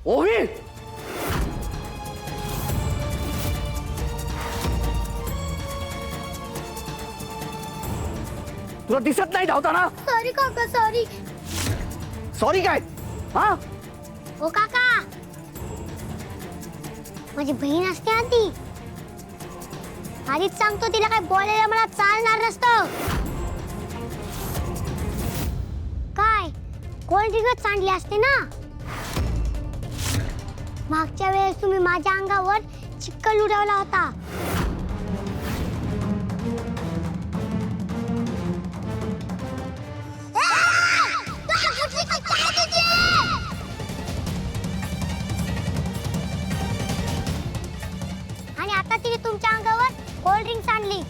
ओवी, तुला दिसत नाही धावताना? सॉरी काका सॉरी. सॉरी काय? हा, ओ काका, माझी बहीण असते ना ती, आधीच सांगतो तिला काय बोलायला मला चालणार नसतं. काय कोल्ड ड्रिंकच सांडली असते ना. मागच्या वेळेस तुम्ही माझ्या अंगावर चिक्कल उडवला होता. आणि आता तिने तुमच्या अंगावर कोल्ड ड्रिंक सांडली.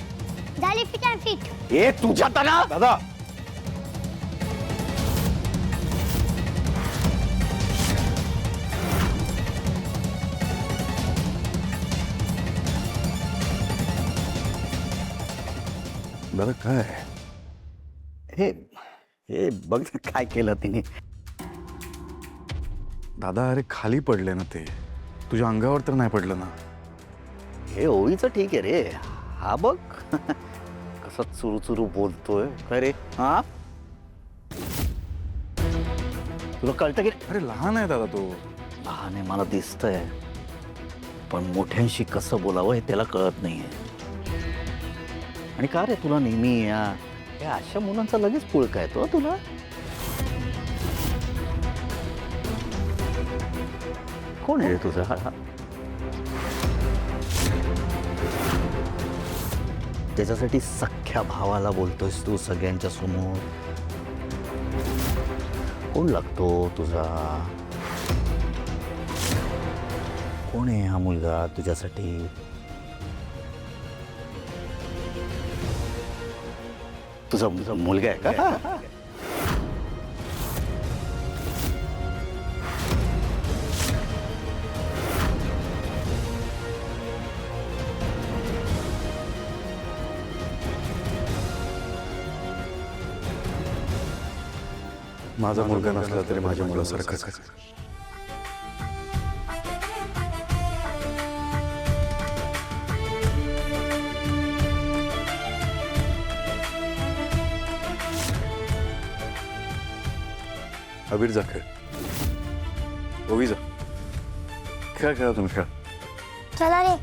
झाली फिट अँड फिट. ए तुझ्या तना दादा, दादा काय? हे हे बघ काय केलं तिने. दादा अरे खाली पडले ना ते, तुझ्या अंगावर तर नाही पडलं ना? हे ओवीचं ठीक आहे रे. हा बघ कसं चुरू चुरू बोलतोय. काय रे? हा, तुला कळतं की अरे लहान आहे दादा तो. लहान आहे मला दिसतंय, पण मोठ्यांशी कसं बोलावं हे त्याला कळत नाहीये. आणि का रे तुला नेहमी या अशा मुलांचा लगेच पुळका येतो तुला? कोण आहे रे तुझा? त्याच्यासाठी सख्ख्या भावाला बोलतोयस तू सगळ्यांच्या समोर? कोण लागतो तुझा? कोण आहे हा मुलगा तुझ्यासाठी? तुझा मुलगा आहे का? माझा मुलगा नसला तरी माझ्या मुलासारखाच आहे. अबीर जा खेळ. ओवी जा खेळा, खेळा तुम्ही खेळा. चला रे.